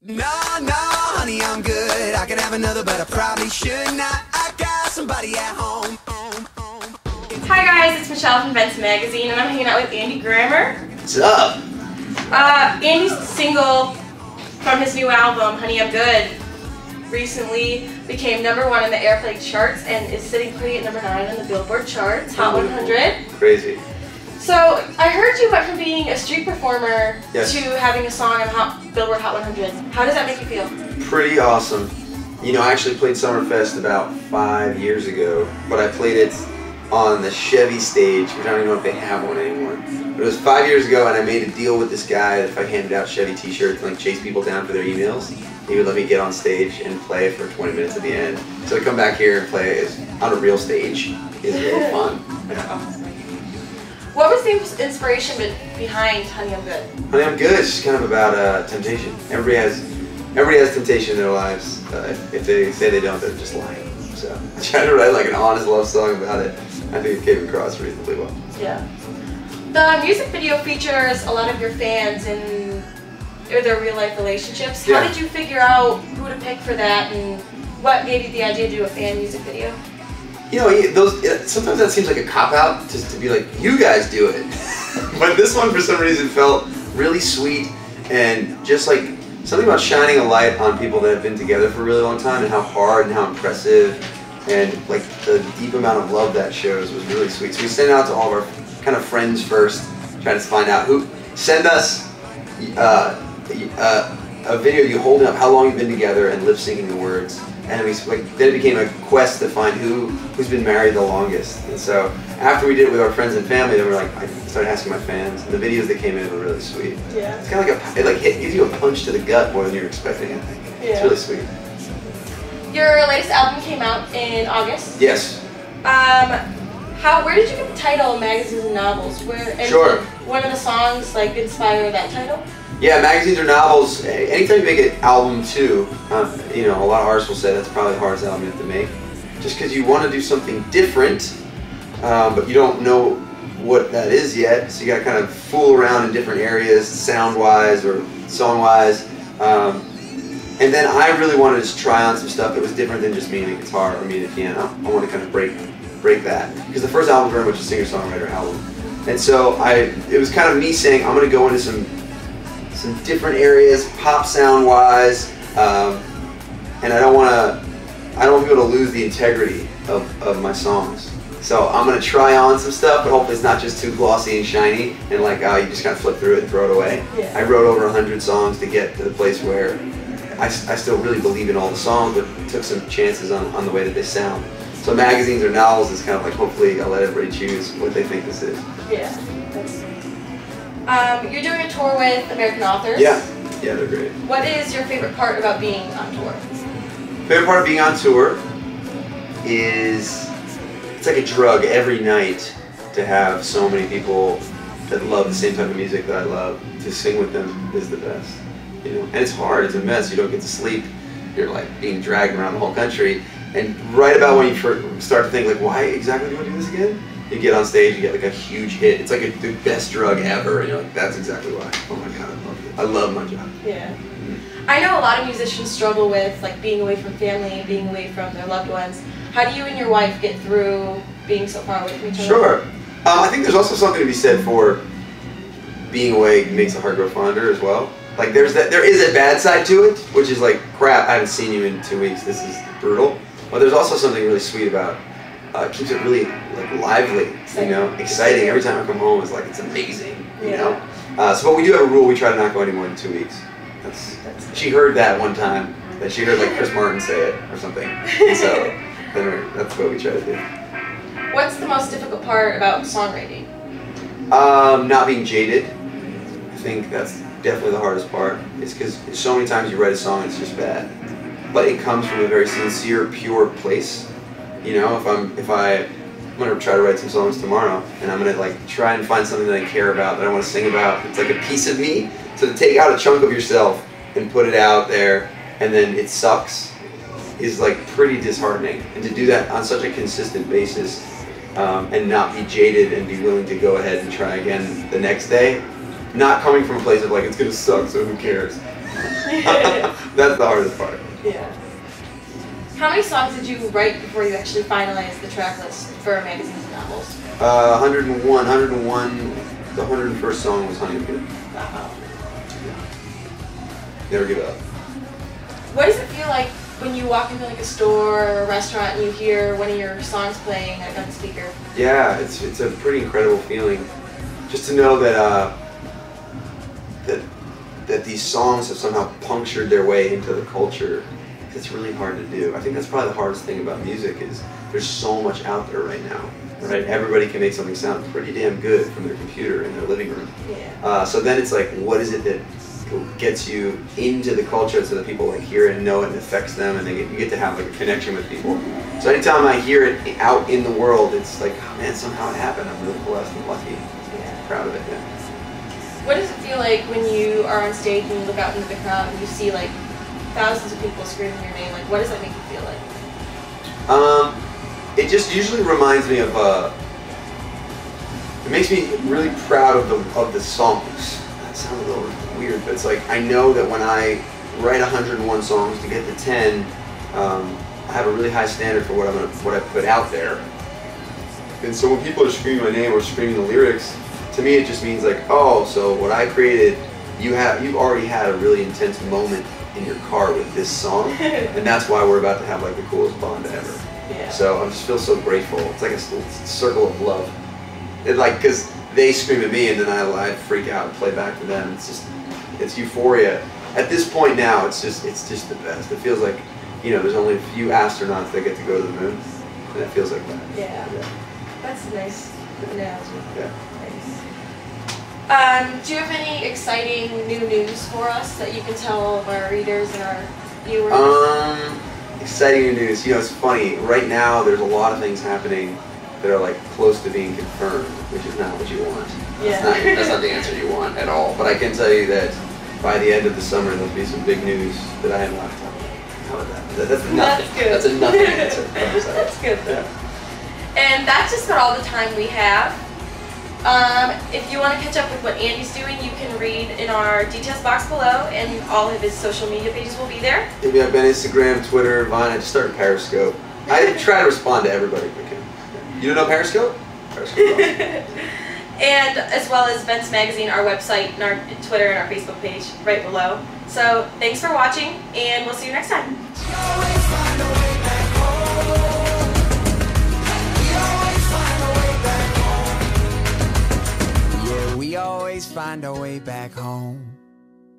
No, no, honey, I'm good. I could have another, but I probably should not. I got somebody at home. Hi guys, it's Michelle from Vents Magazine, and I'm hanging out with Andy Grammer. What's up? Andy's single from his new album, Honey, I'm Good, recently became #1 in the airplay charts and is sitting pretty at #9 on the Billboard charts, Hot 100. Crazy. So, I heard you went from being a street performer Yes. to having a song on Billboard Hot 100. How does that make you feel? Pretty awesome. You know, I actually played Summerfest about 5 years ago, but I played it on the Chevy stage, which I don't even know if they have one anymore. But it was 5 years ago, and I made a deal with this guy that if I handed out Chevy t-shirts and like chase people down for their emails, he would let me get on stage and play for 20 minutes at the end. So to come back here and play on a real stage is really fun. What was the inspiration behind Honey, I'm Good? Honey, I'm Good. It's just kind of about temptation. Everybody has temptation in their lives. If they say they don't, they're just lying. So I tried to write like an honest love song about it. I think it came across reasonably well. Yeah. The music video features a lot of your fans and their real life relationships. How did you figure out who to pick for that, and what gave you the idea to do a fan music video? You know, sometimes that seems like a cop-out, just to be like, you guys do it. But this one, for some reason, felt really sweet, and just like something about shining a light on people that have been together for a really long time, and how hard and how impressive, and like the deep amount of love that shows was really sweet. So we sent it out to all of our kind of friends first, trying to find out who. Send us a video of you holding up how long you've been together and lip syncing the words. And then it became a quest to find who's been married the longest. And so after we did it with our friends and family, then I started asking my fans, and the videos that came in were really sweet. Yeah. It's kind of like it gives you a punch to the gut more than you're expecting it. Yeah. It's really sweet. Your latest album came out in August. Yes. Where did you get the title Magazines and Novels? Sure. One of the songs like inspire that title? Yeah, magazines or novels. Anytime you make an album too, you know, a lot of artists will say that's probably the hardest album you have to make, just because you want to do something different, but you don't know what that is yet. So you got to kind of fool around in different areas, sound-wise or song-wise. And then I really wanted to just try on some stuff that was different than just me and a guitar or me and a piano. I want to kind of break that, because the first album was very much a singer-songwriter album, and so it was kind of me saying I'm going to go into some different areas, pop sound wise, and I don't want people to lose the integrity of my songs. So I'm going to try on some stuff, but hopefully it's not just too glossy and shiny and like you just kind of flip through it and throw it away. Yeah. I wrote over 100 songs to get to the place where I still really believe in all the songs, but took some chances on the way that they sound. So magazines or novels is kind of like, hopefully I'll let everybody choose what they think this is. Yeah, that's sweet. You're doing a tour with American authors. Yeah, they're great. What is your favorite part about being on tour? Favorite part of being on tour is it's like a drug every night to have so many people that love the same type of music that I love. To sing with them is the best, you know. And it's hard. It's a mess. You don't get to sleep. You're like being dragged around the whole country. And right about when you start to think like, why exactly do I do this again? You get on stage, you get like a huge hit. It's like the best drug ever, and you're like, that's exactly why. Oh my God, I love it. I love my job. Yeah. Mm-hmm. I know a lot of musicians struggle with like being away from family and being away from their loved ones. How do you and your wife get through being so far away from each other? Sure. I think there's also something to be said for being away makes the heart grow fonder as well. Like there is a bad side to it, which is like, crap, I haven't seen you in 2 weeks. This is brutal. But there's also something really sweet about it keeps it really like lively, you know, exciting. Every time I come home, it's like it's amazing, you know. But we do have a rule: we try to not go any more than 2 weeks. She heard that one time that she heard like Chris Martin say it or something. So then that's what we try to do. What's the most difficult part about songwriting? Not being jaded. I think that's definitely the hardest part. It's because so many times you write a song, it's just bad, but it comes from a very sincere, pure place. You know, if I'm gonna try to write some songs tomorrow, and I'm gonna like try and find something that I care about, that I want to sing about. It's like a piece of me. So to take out a chunk of yourself and put it out there, and then it sucks, is like pretty disheartening. And to do that on such a consistent basis, and not be jaded and be willing to go ahead and try again the next day, not coming from a place of like it's gonna suck, so who cares? That's the hardest part. Yeah. How many songs did you write before you actually finalized the track list for Magazines and Novels? 101. The 101st song was Honey I'm Good. Wow. Never give up. What does it feel like when you walk into like a store or a restaurant and you hear one of your songs playing like on the speaker? Yeah, it's a pretty incredible feeling, just to know that that these songs have somehow punctured their way into the culture. It's really hard to do. I think that's probably the hardest thing about music is there's so much out there right now. Right? Everybody can make something sound pretty damn good from their computer in their living room. Yeah. So then it's like, what is it that gets you into the culture so that people like hear it and know it and affects them, and you get to have like a connection with people. So anytime I hear it out in the world, it's like, oh man, somehow it happened. I'm really blessed and lucky. Yeah. Proud of it. Yeah. What does it feel like when you are on stage and you look out into the crowd and you see like thousands of people screaming your name? Like, what does that make you feel like? It just usually reminds me of it makes me really proud of the songs. That sounds a little weird, but it's like I know that when I write 101 songs to get to 10, I have a really high standard for what I put out there. And so when people are screaming my name or screaming the lyrics, to me it just means like, oh, so what I created, you've already had a really intense moment in your car with this song, and that's why we're about to have like the coolest bond ever. Yeah. So I just feel so grateful. It's like a circle of love. It like, because they scream at me and then I freak out and play back to them. It's euphoria. At this point now, it's just the best. It feels like, there's only a few astronauts that get to go to the moon, and it feels like that. Yeah. That's a nice analogy. Yeah. Do you have any exciting new news for us that you can tell all of our readers and our viewers? Exciting new news. It's funny. Right now, there's a lot of things happening that are like close to being confirmed, which is not what you want. Yeah. That's not the answer you want at all. But I can tell you that by the end of the summer, there'll be some big news that I haven't left on. How about that? That's nothing. That's good. That's a nothing answer. That's good though. And that's just about all the time we have. If you want to catch up with what Andy's doing, you can read in our details box below, and all of his social media pages will be there. Yeah, I've been Instagram, Twitter, Vine. I just started Periscope. I try to respond to everybody if I can. You don't know Periscope? Periscope. And as well as Events Magazine, our website, and our Twitter and our Facebook page right below. So thanks for watching, and we'll see you next time. We always find our way back home.